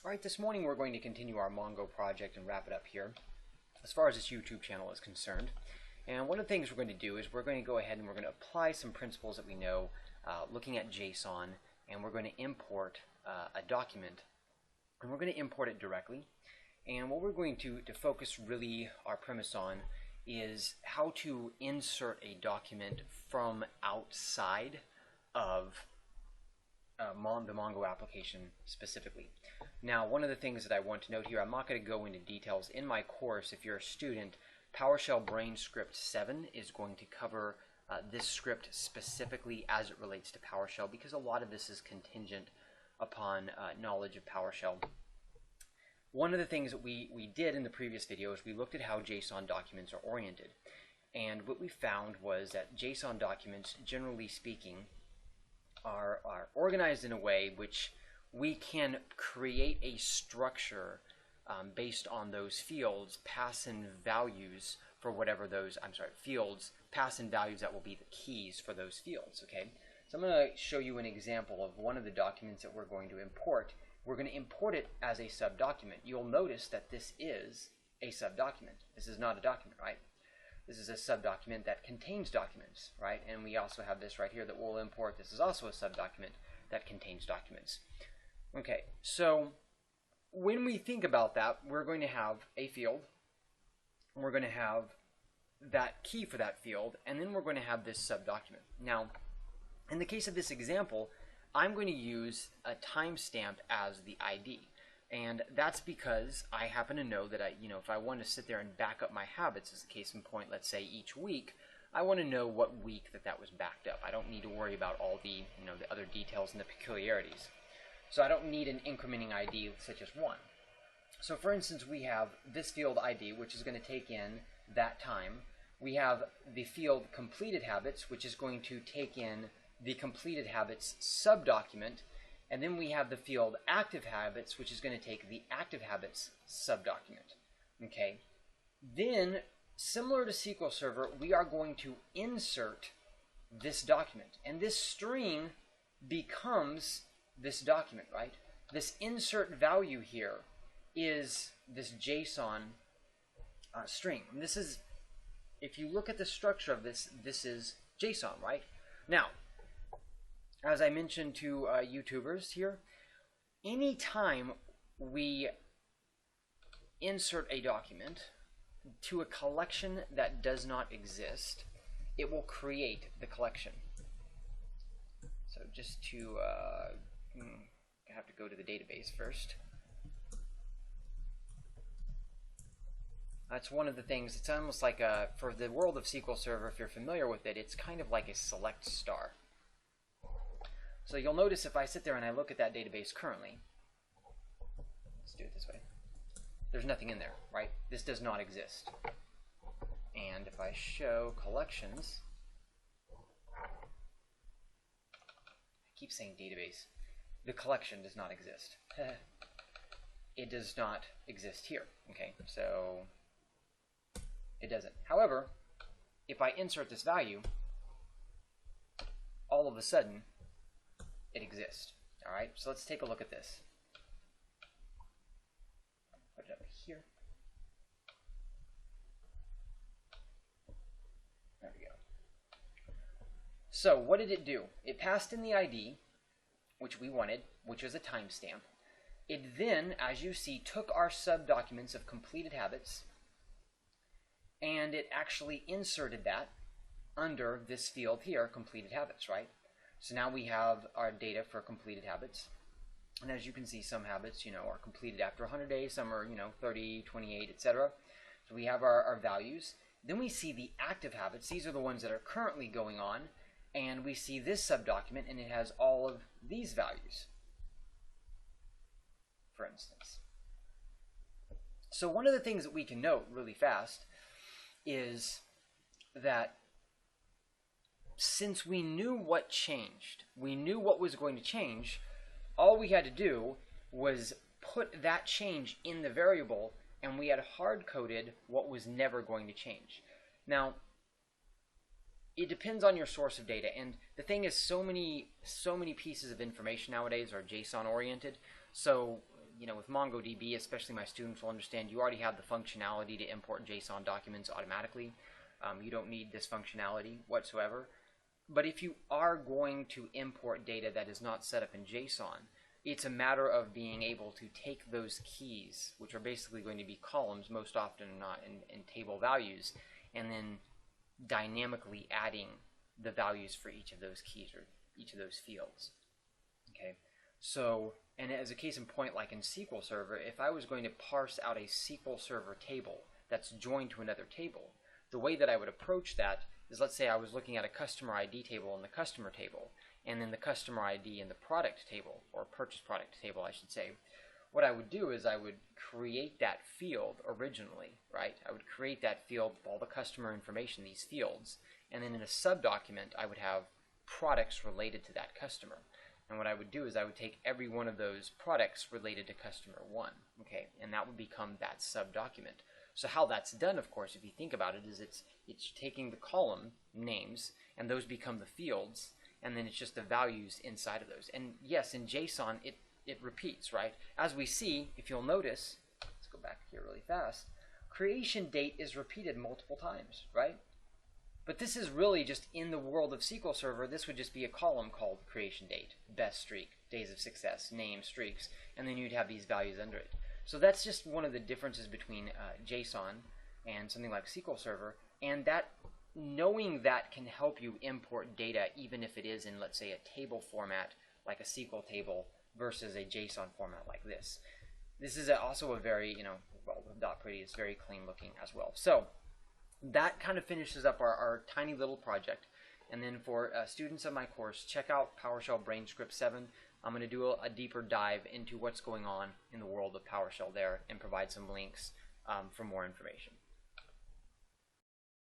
Alright, this morning we're going to continue our Mongo project and wrap it up here as far as this YouTube channel is concerned. And one of the things we're going to do is we're going to go ahead and we're going to apply some principles that we know looking at JSON, and we're going to import a document, and we're going to import it directly. And what we're going to focus really our premise on is how to insert a document from outside of the Mongo application specifically. Now, one of the things that I want to note here, I'm not going to go into details. In my course, if you're a student, PowerShell Brain Script 7 is going to cover this script specifically as it relates to PowerShell, because a lot of this is contingent upon knowledge of PowerShell. One of the things that we did in the previous video is we looked at how JSON documents are oriented. And what we found was that JSON documents, generally speaking, are organized in a way which we can create a structure based on those fields, pass in values for whatever those, fields, pass in values that will be the keys for those fields, okay? So I'm going to show you an example of one of the documents that we're going to import. We're going to import it as a subdocument. You'll notice that this is a subdocument. This is not a document, right? This is a subdocument that contains documents, right? And we also have this right here that we'll import. This is also a subdocument that contains documents. Okay, so when we think about that, we're going to have a field, and we're going to have that key for that field, and then we're going to have this subdocument. Now, in the case of this example, I'm going to use a timestamp as the ID. And that's because I happen to know that if I want to sit there and back up my habits, as a case in point, let's say each week, I want to know what week that was backed up. I don't need to worry about all the, the other details and the peculiarities. So I don't need an incrementing ID such as 1. So for instance, we have this field ID, which is going to take in that time. We have the field completed habits, which is going to take in the completed habits subdocument. And then we have the field active habits, which is going to take the active habits subdocument. Okay. Then, similar to SQL Server, we are going to insert this document. And this string becomes this document, right? This insert value here is this JSON string. And this is, if you look at the structure of this, this is JSON, right? Now, as I mentioned to YouTubers here, anytime we insert a document to a collection that does not exist, it will create the collection. So just to, I have to go to the database first. That's one of the things, it's almost like for the world of SQL Server, if you're familiar with it, it's kind of like a select star. So you'll notice if I sit there and I look at that database currently, let's do it this way, there's nothing in there, right? This does not exist. And if I show collections, I keep saying database, the collection does not exist. It does not exist here, okay? So it doesn't. However, if I insert this value, all of a sudden, it exists. All right, so let's take a look at this. Put it up here. There we go. So what did it do? It passed in the ID, which we wanted, which was a timestamp. It then, as you see, took our subdocuments of completed habits, and it actually inserted that under this field here, completed habits, right? So now we have our data for completed habits. And as you can see, some habits, are completed after 100 days, some are, 30, 28, etc. So we have our values. Then we see the active habits. These are the ones that are currently going on. And we see this subdocument, and it has all of these values, for instance. So one of the things that we can note really fast is that since we knew what changed, we knew what was going to change, all we had to do was put that change in the variable, and we had hard-coded what was never going to change. Now, it depends on your source of data, and the thing is, so many pieces of information nowadays are JSON-oriented, so with MongoDB, especially my students will understand, you already have the functionality to import JSON documents automatically. You don't need this functionality whatsoever. But if you are going to import data that is not set up in JSON, it's a matter of being able to take those keys, which are basically going to be columns most often not in table values, and then dynamically adding the values for each of those keys or each of those fields. Okay, so, and as a case in point, like in SQL Server, if I was going to parse out a SQL Server table that's joined to another table, the way that I would approach that is, let's say I was looking at a customer ID table in the customer table, and then the customer ID in the product table, or purchase product table, I should say. What I would do is I would create that field originally, right? I would create that field with all the customer information, these fields, and then in a subdocument I would have products related to that customer. And what I would do is I would take every one of those products related to customer 1, okay, and that would become that subdocument. So how that's done, of course, if you think about it, is it's taking the column names, and those become the fields, and then it's just the values inside of those. And yes, in JSON, it repeats, right? As we see, if you'll notice, let's go back here really fast, creation date is repeated multiple times, right? But this is really just in the world of SQL Server, this would just be a column called creation date, best streak, days of success, name, streaks, and then you'd have these values under it. So that's just one of the differences between JSON and something like SQL Server, and that knowing that can help you import data even if it is in, let's say, a table format like a SQL table versus a JSON format like this. This is also a very, well, .pretty is very clean looking as well. So that kind of finishes up our tiny little project. And then for students of my course, check out PowerShell Brain Script 7. I'm going to do a deeper dive into what's going on in the world of PowerShell there and provide some links for more information.